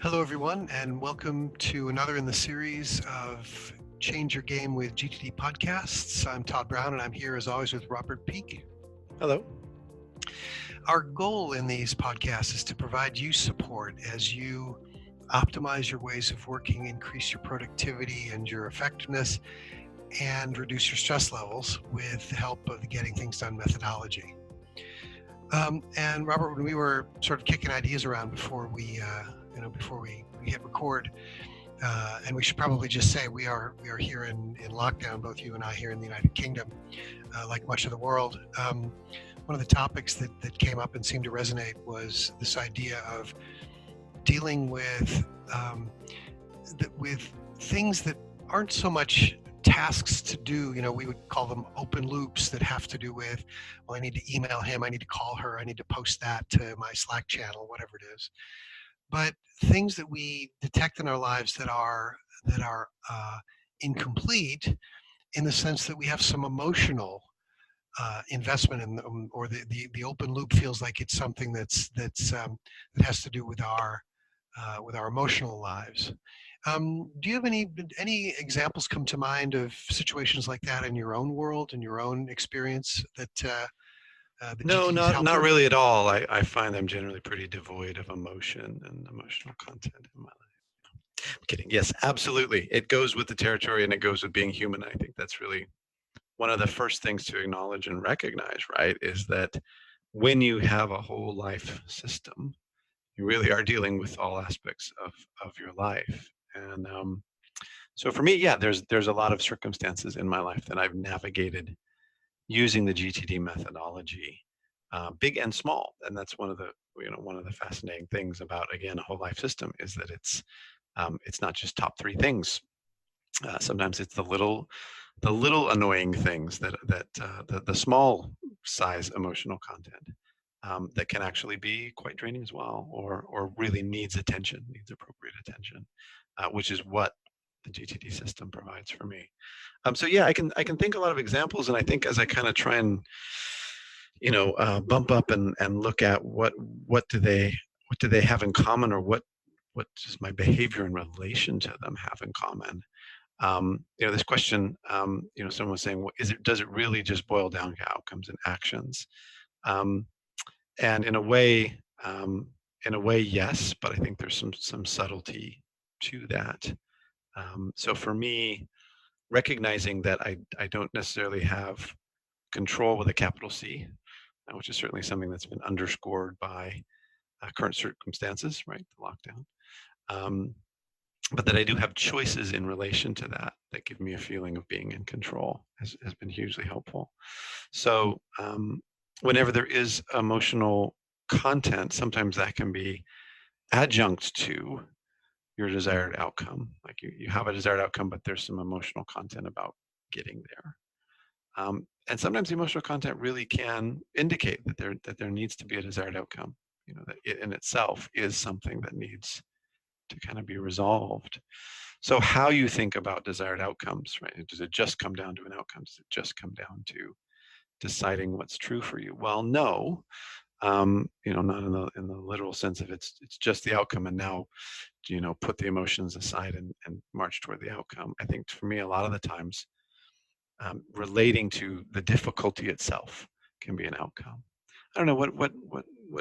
Hello, everyone, and welcome to another in the series of Change Your Game with GTD podcasts. I'm Todd Brown, and I'm here as always with Robert Peake. Hello. Our goal in these podcasts is to provide you support as you optimize your ways of working, increase your productivity and your effectiveness, and reduce your stress levels with the help of the Getting Things Done methodology. And Robert, when we were sort of kicking ideas around before we hit record, and we should probably just say we are here in lockdown, both you and I here in the United Kingdom, like much of the world. One of the topics that came up and seemed to resonate was this idea of dealing with things that aren't so much tasks to do. We would call them open loops that have to do with, well, I need to email him, I need to call her, I need to post that to my Slack channel, whatever it is. But things that we detect in our lives that are incomplete, in the sense that we have some emotional investment in them, or the open loop feels like it's something that has to do with our emotional lives. Do you have any examples come to mind of situations like that in your own world, in your own experience that No, GTD's helped not with? really at all. I find I'm generally pretty devoid of emotion and emotional content in my life. I'm kidding. Yes, absolutely. It goes with the territory and it goes with being human. I think that's really one of the first things to acknowledge and recognize, right? Is that when you have a whole life system, you really are dealing with all aspects of your life. And so for me, yeah, there's a lot of circumstances in my life that I've navigated using the GTD methodology, big and small. And that's one of the fascinating things about, again, a whole life system, is that it's not just top three things. Sometimes it's the little annoying things the small size emotional content that can actually be quite draining as well, or really needs appropriate attention, which is what the GTD system provides for me. So yeah, I can think a lot of examples, and I think as I kind of try and bump up and look at what do they have in common, or what does my behavior in relation to them have in common. This question, someone was saying, does it really just boil down to outcomes and actions? And in a way, yes, but I think there's some subtlety to that. So for me, recognizing that I don't necessarily have control with a capital C, which is certainly something that's been underscored by current circumstances, right? The lockdown. But that I do have choices in relation to that give me a feeling of being in control has been hugely helpful. So whenever there is emotional content, sometimes that can be adjunct to your desired outcome. Like you have a desired outcome, but there's some emotional content about getting there. And sometimes the emotional content really can indicate that there needs to be a desired outcome. That it in itself is something that needs to kind of be resolved. So how you think about desired outcomes, right? Does it just come down to an outcome? Does it just come down to deciding what's true for you? Well, no. Not in the literal sense of it's just the outcome, and now put the emotions aside and march toward the outcome. I think for me, a lot of the times, relating to the difficulty itself can be an outcome. I don't know, what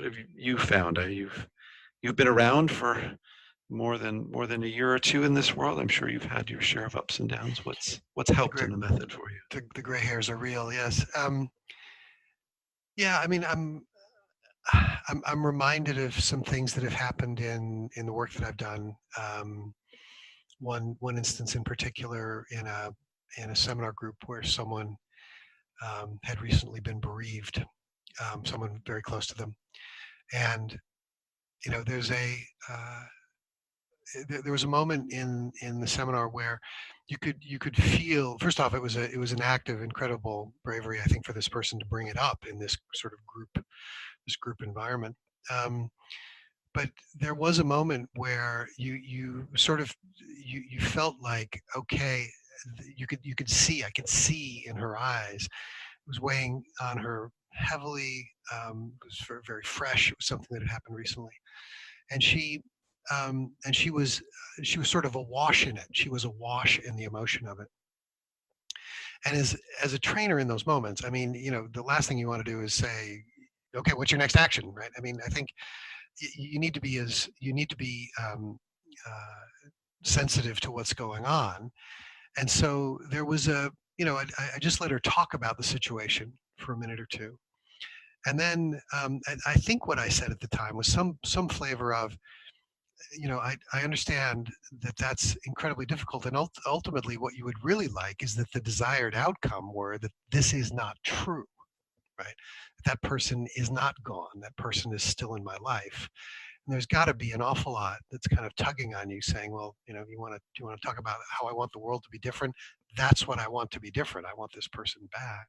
have you found? You've been around for more than a year or two in this world. I'm sure you've had your share of ups and downs. What's helped in the method for you? The gray hairs are real, yes. Yeah, I mean, I'm reminded of some things that have happened in the work that I've done. One instance in particular, in a seminar group where someone had recently been bereaved, someone very close to them, and there was a moment in the seminar where you could feel, first off, it was an act of incredible bravery, I think, for this person to bring it up in this sort of group environment. But there was a moment where you felt like, okay, you could see, I could see in her eyes, it was weighing on her heavily. It was very, very fresh. It was something that had happened recently, and she and she was sort of awash in it. She was awash in the emotion of it. And as a trainer in those moments, I mean, the last thing you want to do is say, okay, what's your next action, right? I mean, I think you need to be sensitive to what's going on. And so there was I just let her talk about the situation for a minute or two. And then I think what I said at the time was some flavor of, I understand that that's incredibly difficult. And ultimately, what you would really like is that the desired outcome were that this is not true, right? That person is not gone. That person is still in my life. And there's got to be an awful lot that's kind of tugging on you, saying, well, do you want to talk about how I want the world to be different? That's what I want to be different. I want this person back.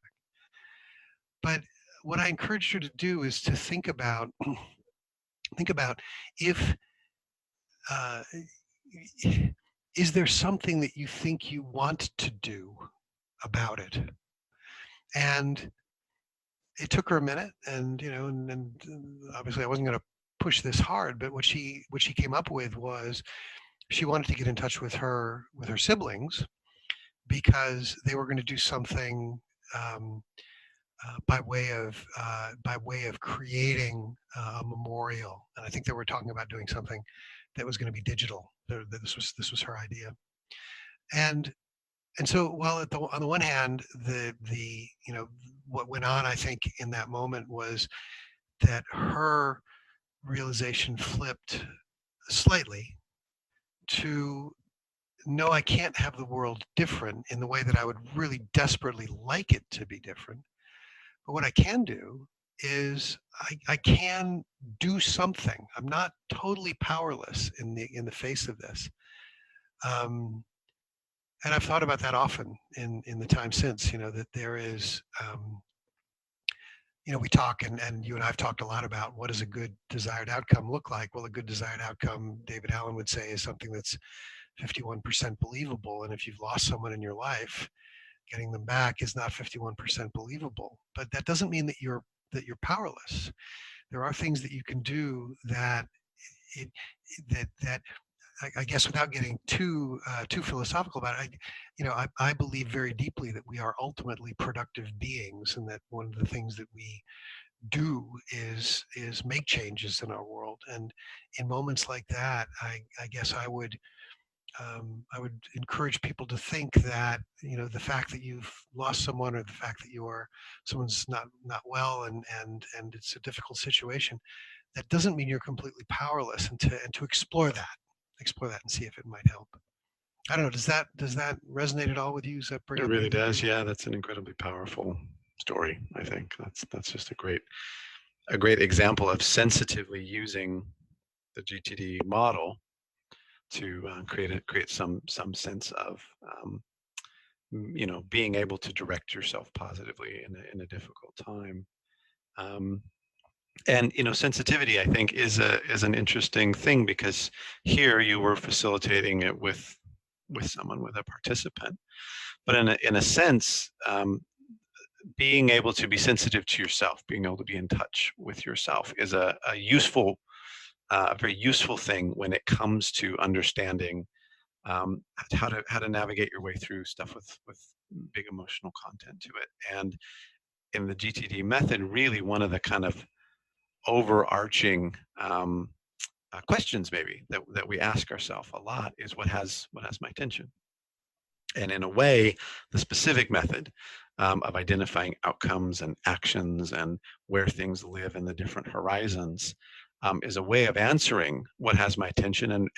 But what I encouraged her to do is to think about if uh, is there something that you think you want to do about it? And it took her a minute, and obviously I wasn't going to push this hard, but what she came up with was she wanted to get in touch with her siblings because they were going to do something um, by way of creating a memorial. And I think they were talking about doing something that was going to be digital. This was her idea. And so while on the one hand, what went on, I think, in that moment was that her realization flipped slightly to, no, I can't have the world different in the way that I would really desperately like it to be different. But what I can do is I can do something. I'm not totally powerless in the face of this. And I've thought about that often in the time since, that there is, we talk, and you and I've talked a lot about what does a good desired outcome look like. Well, a good desired outcome, David Allen would say, is something that's 51% believable. And if you've lost someone in your life, getting them back is not 51% believable. But that doesn't mean that you're powerless. There are things that you can do that I guess, without getting too philosophical about it, I believe very deeply that we are ultimately productive beings, and that one of the things that we do is make changes in our world. And in moments like that, I guess I would encourage people to think that, the fact that you've lost someone, or the fact that someone's not well, and it's a difficult situation, that doesn't mean you're completely powerless, and to explore that and see if it might help. I don't know. Does that resonate at all with you? Does that bring It up really anything? does. Yeah, that's an incredibly powerful story. I think that's just a great example of sensitively using the GTD model to create some sense of being able to direct yourself positively in a difficult time. And sensitivity, I think, is an interesting thing, because here you were facilitating it with someone, with a participant, but in a sense, being able to be sensitive to yourself, being able to be in touch with yourself, is a very useful thing when it comes to understanding how to navigate your way through stuff with big emotional content to it. And in the GTD method, really one of the kind of overarching questions maybe that we ask ourselves a lot is, what has my attention? And in a way, the specific method of identifying outcomes and actions and where things live in the different horizons is a way of answering what has my attention, and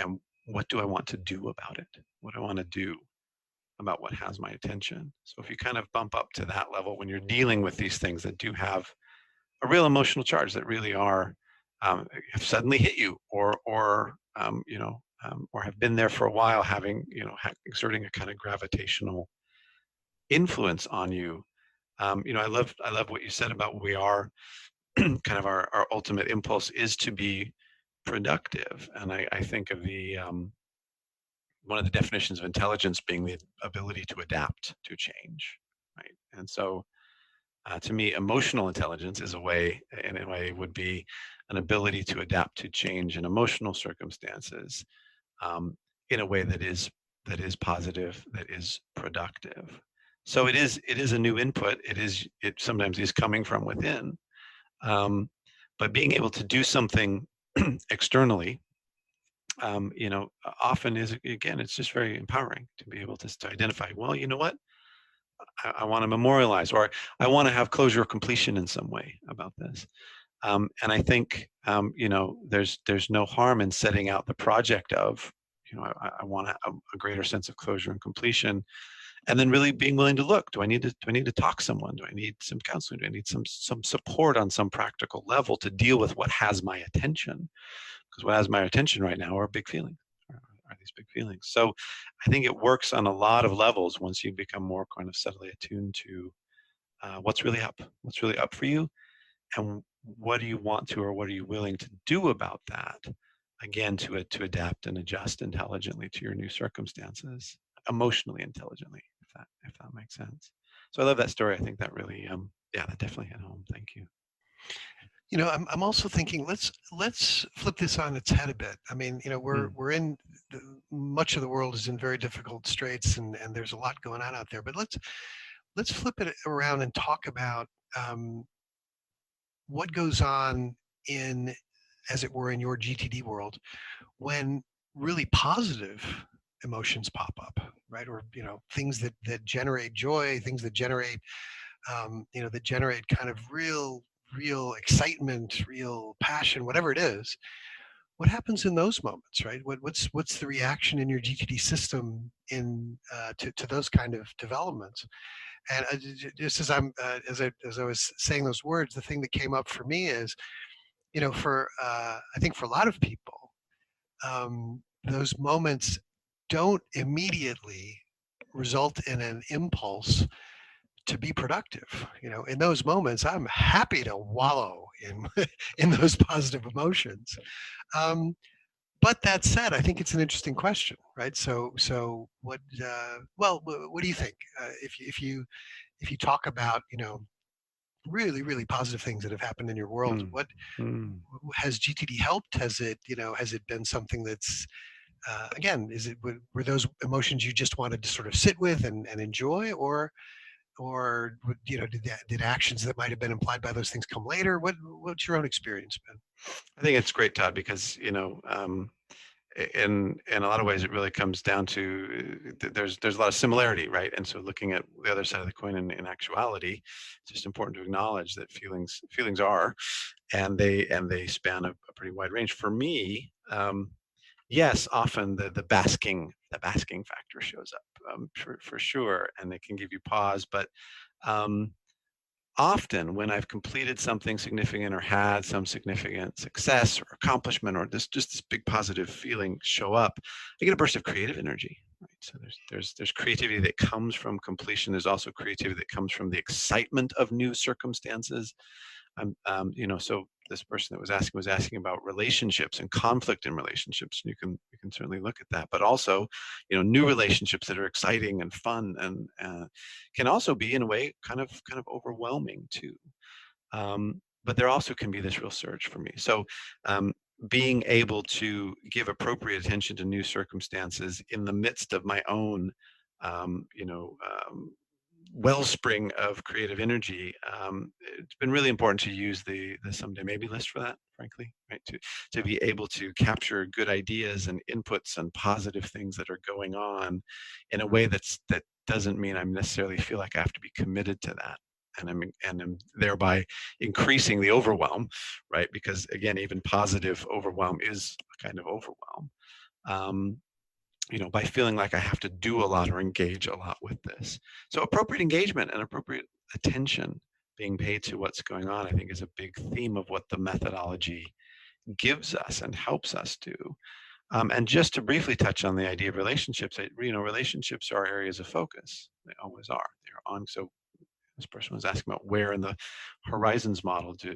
what do I want to do about it? What do I want to do about what has my attention? So if you kind of bump up to that level when you're dealing with these things that do have a real emotional charge, that really are have suddenly hit you, or have been there for a while, having exerting a kind of gravitational influence on you. I love what you said about, we are kind of our ultimate impulse is to be productive, and I think of the one of the definitions of intelligence being the ability to adapt to change, right? And so To me, emotional intelligence is a way, in a way, would be an ability to adapt to change in emotional circumstances, um, in a way that is positive, that is productive. So it is a new input. It sometimes is coming from within, um, but being able to do something externally, often is, again, it's just very empowering to be able to identify. Well, you know what? I want to memorialize, or I want to have closure or completion in some way about this. And I think, there's no harm in setting out the project of, I want a greater sense of closure and completion, and then really being willing to look. Do I need to talk to someone? Do I need some counseling? Do I need some support on some practical level to deal with what has my attention? Because what has my attention right now are big feelings. Are these big feelings? So I think it works on a lot of levels once you become more kind of subtly attuned to what's really up for you, and what do you want to, or what are you willing to do about that, again, to adapt and adjust intelligently to your new circumstances, emotionally intelligently, if that makes sense. So I love that story. I think that really, yeah, that definitely hit home. Thank you. I'm also thinking, let's flip this on its head a bit. I mean, Mm, we're in much of the world is in very difficult straits, and there's a lot going on out there. But let's flip it around and talk about um, what goes on in, as it were, in your GTD world when really positive emotions pop up, right? Or things that generate joy, things that generate that generate kind of real excitement, real passion, whatever it is. What happens in those moments, right? What's the reaction in your GTD system in to those kind of developments? And just as I was saying those words, the thing that came up for me is, for I think for a lot of people, those moments don't immediately result in an impulse to be productive. In those moments, I'm happy to wallow in in those positive emotions. Um, but that said, I think it's an interesting question, right? So what? What do you think? If you talk about really positive things that have happened in your world, mm, what mm. has GTD helped? Has it been something that's again, were those emotions you just wanted to sort of sit with and enjoy, or did actions that might have been implied by those things come later? What's your own experience been? I think it's great, Todd, because in a lot of ways, it really comes down to, there's a lot of similarity, right? And so, looking at the other side of the coin, in actuality, it's just important to acknowledge that feelings are, and they span a pretty wide range. For me, yes, often the basking factor shows up, for sure, and it can give you pause, but. Um, Often when I've completed something significant or had some significant success or accomplishment, or this big positive feeling show up, I get a burst of creative energy. Right. So there's creativity that comes from completion. There's also creativity that comes from the excitement of new circumstances. So this person that was asking about relationships and conflict in relationships. And you can certainly look at that, but also, new relationships that are exciting and fun, and can also be, in a way, kind of overwhelming too. But there also can be this real surge for me. So, being able to give appropriate attention to new circumstances in the midst of my own, um, you know, um, wellspring of creative energy, it's been really important to use the someday maybe list for that, frankly, right? To be able to capture good ideas and inputs and positive things that are going on in a way that doesn't mean I necessarily feel like I have to be committed to that. And I'm thereby increasing the overwhelm, right? Because, again, even positive overwhelm is a kind of overwhelm. Um, by feeling like I have to do a lot or engage a lot with this. So appropriate engagement and appropriate attention being paid to what's going on, I think, is a big theme of what the methodology gives us and helps us do. And just to briefly touch on the idea of relationships, relationships are areas of focus. They always are. They're on. So this person was asking about where in the horizons model do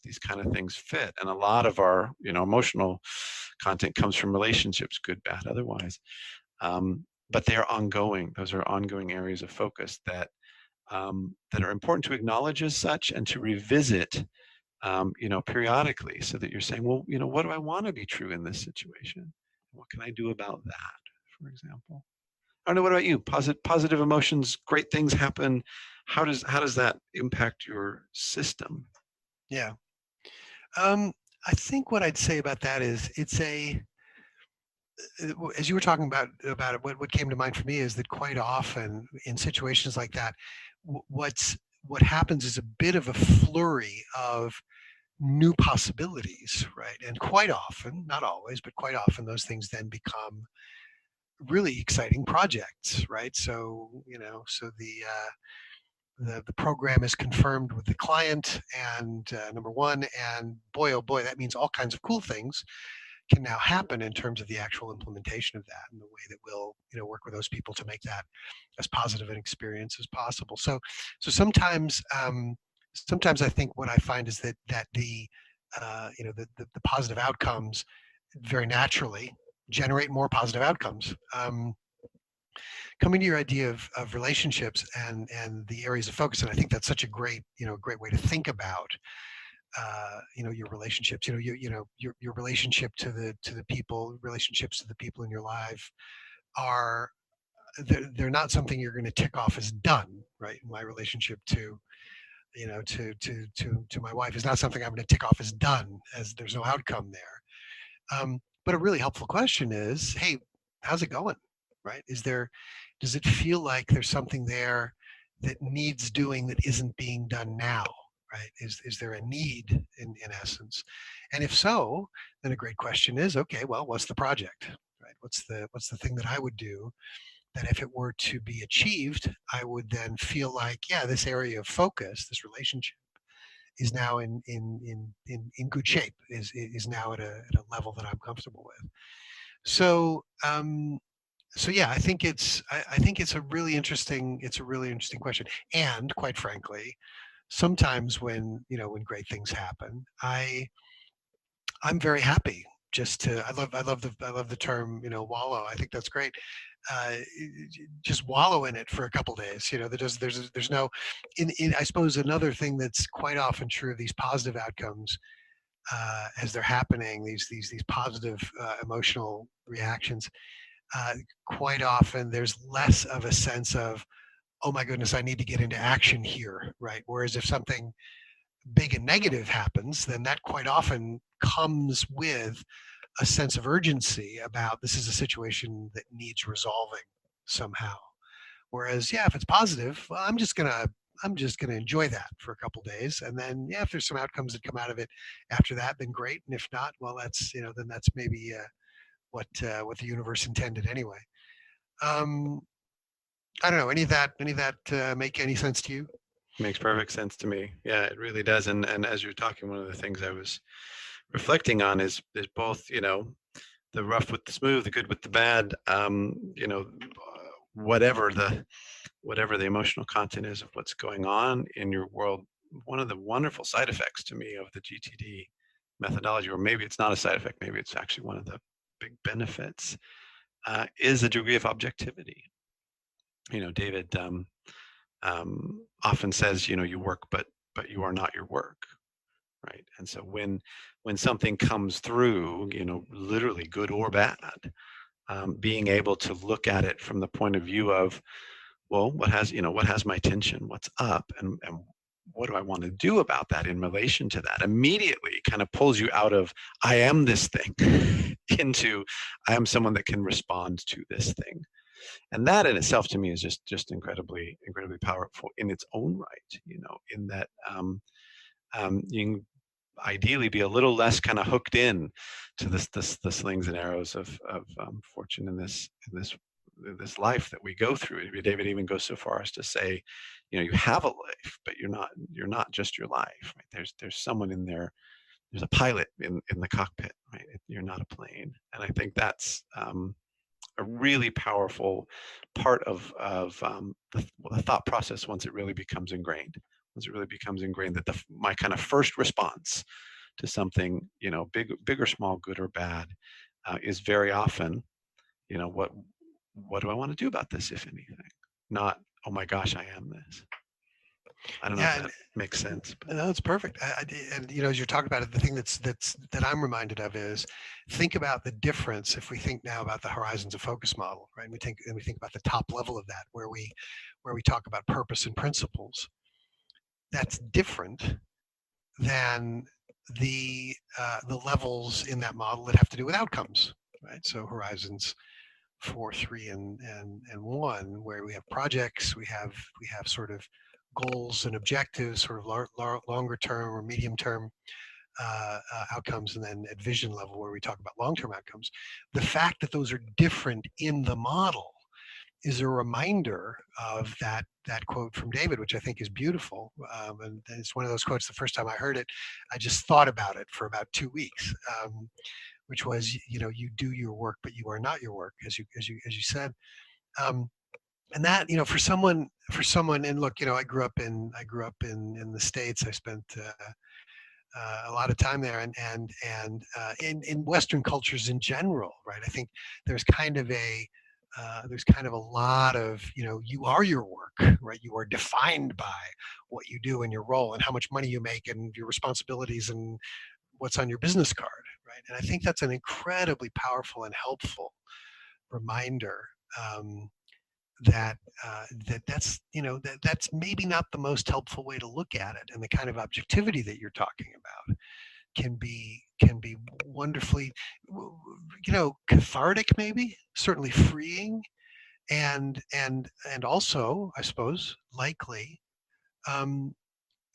these kind of things fit, and a lot of our emotional content comes from relationships, good, bad, otherwise. But they are ongoing. Those are ongoing areas of focus that that are important to acknowledge as such and to revisit, periodically, so that you're saying, well, what do I want to be true in this situation? What can I do about that, for example? I don't know. What about you? Positive emotions, great things happen. How does that impact your system? Yeah. Um, I think what I'd say about that is as you were talking about it, what came to mind for me is that quite often in situations like that, what happens is a bit of a flurry of new possibilities, right? And quite often, not always, but quite often, those things then become really exciting projects, right? So so the program is confirmed with the client, and number one, and boy, oh boy, that means all kinds of cool things can now happen in terms of the actual implementation of that and the way that we'll work with those people to make that as positive an experience as possible. So sometimes I think what I find is that the positive outcomes very naturally generate more positive outcomes. Coming to your idea of relationships and the areas of focus, and I think that's such a great way to think about your relationships. Your relationship to the people, relationships to the people in your life are they're not something you're going to tick off as done, right? My relationship to my wife is not something I'm going to tick off as done, as there's no outcome there. But a really helpful question is, hey, how's it going? Right? Does it feel like there's something there that needs doing that isn't being done now? Right? Is there a need in essence? And if so, then a great question is, okay, well, what's the project? Right? What's the thing that I would do that if it were to be achieved, I would then feel like, yeah, this area of focus, this relationship is now in good shape, is now at a level that I'm comfortable with. So so yeah, I think it's a really interesting question. And quite frankly, sometimes when great things happen, I'm very happy just to I love the term, wallow. I think that's great. uh, just wallow in it for a couple days. There's no in I suppose another thing that's quite often true of these positive outcomes, as they're happening, these positive emotional reactions, uh, quite often there's less of a sense of, oh my goodness, I need to get into action here, right? Whereas if something big and negative happens, then that quite often comes with a sense of urgency about, this is a situation that needs resolving somehow. Whereas, yeah, if it's positive, well, I'm just gonna enjoy that for a couple days, and then, yeah, if there's some outcomes that come out of it after that, then great. And if not, well, then that's maybe what the universe intended anyway. Um, I don't know. Any of that make any sense to you? Makes perfect sense to me. Yeah, it really does. And as you're talking, one of the things I was reflecting on is both, the rough with the smooth, the good with the bad. Whatever the emotional content is of what's going on in your world. One of the wonderful side effects to me of the GTD methodology, or maybe it's not a side effect, maybe it's actually one of the big benefits, is a degree of objectivity. David often says, you work, but you are not your work, right? And so when something comes through, literally good or bad, being able to look at it from the point of view of, well, what has my attention, what's up, and what do I want to do about that in relation to that, immediately kind of pulls you out of I am this thing into I am someone that can respond to this thing. And that in itself to me is just incredibly powerful in its own right, in that you can ideally be a little less kind of hooked in to the slings and arrows of fortune in this life that we go through. David even goes so far as to say, you have a life, but you're not just your life, right? There's someone in there. There's a pilot in the cockpit, right? You're not a plane. And I think that's a really powerful part of the thought process once it really becomes ingrained. Once it really becomes ingrained, that my kind of first response to something, big or small, good or bad, is very often, what do I want to do about this, if anything? Not, oh my gosh, I am this. I don't know if Yeah, that makes sense, but no, it's perfect. And as you're talking about it, the thing that I'm reminded of is think about the difference. If we think now about the horizons of focus model, right? We think about the top level of that, where we talk about purpose and principles. That's different than the levels in that model that have to do with outcomes, right? So horizons 4, 3, and 1, where we have projects, we have sort of goals and objectives, sort of longer term or medium term outcomes, and then at vision level where we talk about long term outcomes. The fact that those are different in the model is a reminder of that quote from David, which I think is beautiful. And it's one of those quotes. The first time I heard it, I just thought about it for about 2 weeks, which was, you do your work, but you are not your work, as you said. Um, and that, and look, I grew up in the States. I spent a lot of time there, and in Western cultures in general, right? I think there's kind of a there's kind of a lot of, you are your work, right? You are defined by what you do and your role and how much money you make and your responsibilities and what's on your business card, right? And I think that's an incredibly powerful and helpful reminder, that's maybe not the most helpful way to look at it, and the kind of objectivity that you're talking about can be wonderfully, cathartic, maybe certainly freeing, and also, I suppose, likely, um,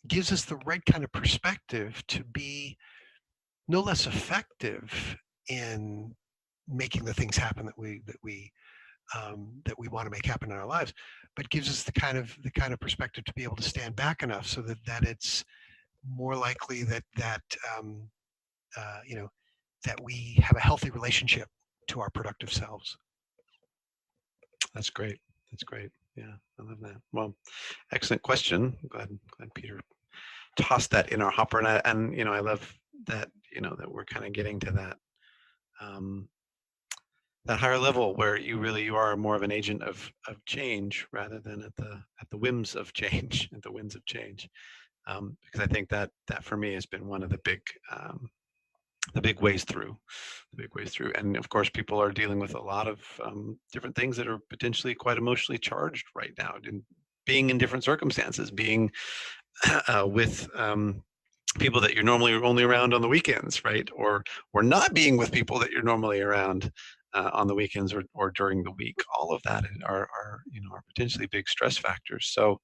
gives us the right kind of perspective to be no less effective in making the things happen that we want to make happen in our lives, but gives us the kind of perspective to be able to stand back enough so that it's more likely uh, you know that we have a healthy relationship to our productive selves. that's great. That's great. Yeah, I love that. Well, excellent question. Glad Peter tossed that in our hopper, and I love that that we're kind of getting to um, that higher level where you are more of an agent of change rather than at the whims of change, at the winds of change. Because I think that for me has been one of the big ways through, and of course people are dealing with a lot of different things that are potentially quite emotionally charged right now, and being in different circumstances, being with people that you're normally only around on the weekends, right? Or not being with people that you're normally around on the weekends or during the week. All of that are potentially big stress factors. So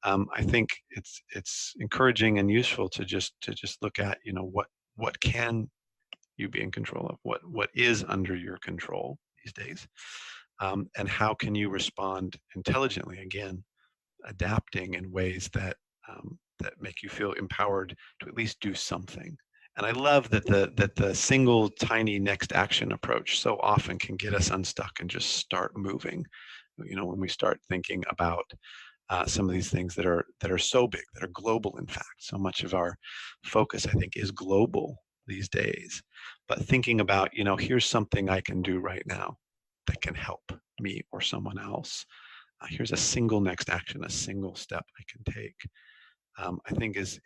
I think it's encouraging and useful to just look at what can you be in control of, what is under your control these days, and how can you respond intelligently, again adapting in ways that that make you feel empowered to at least do something. And I love that the single tiny next action approach so often can get us unstuck and just start moving. When we start thinking about some of these things that are so big, that are global. In fact, so much of our focus, I think, is global these days. But thinking about, here's something I can do right now that can help me or someone else. Here's a single next action, a single step I can take. I think is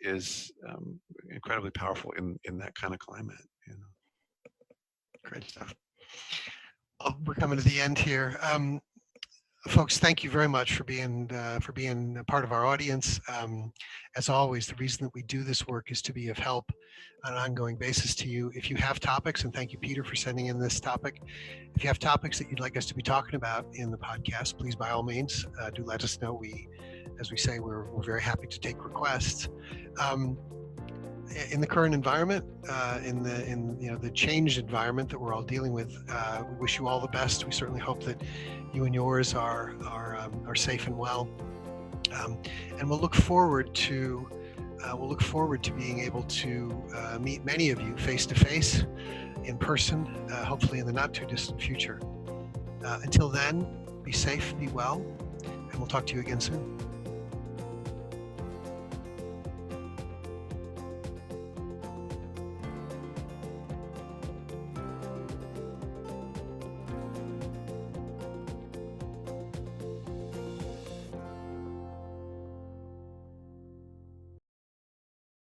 incredibly powerful in that kind of climate. Great stuff. Well, we're coming to the end here. Folks, thank you very much for being a part of our audience. As always, the reason that we do this work is to be of help on an ongoing basis to you. If you have topics, and thank you, Peter, for sending in this topic. If you have topics that you'd like us to be talking about in the podcast, please, by all means, do let us know. As we say, we're very happy to take requests. In the current environment, in the changed environment that we're all dealing with, we wish you all the best. We certainly hope that you and yours are safe and well, and we'll look forward to being able to meet many of you face to face, in person, hopefully in the not too distant future. Until then, be safe, be well, and we'll talk to you again soon.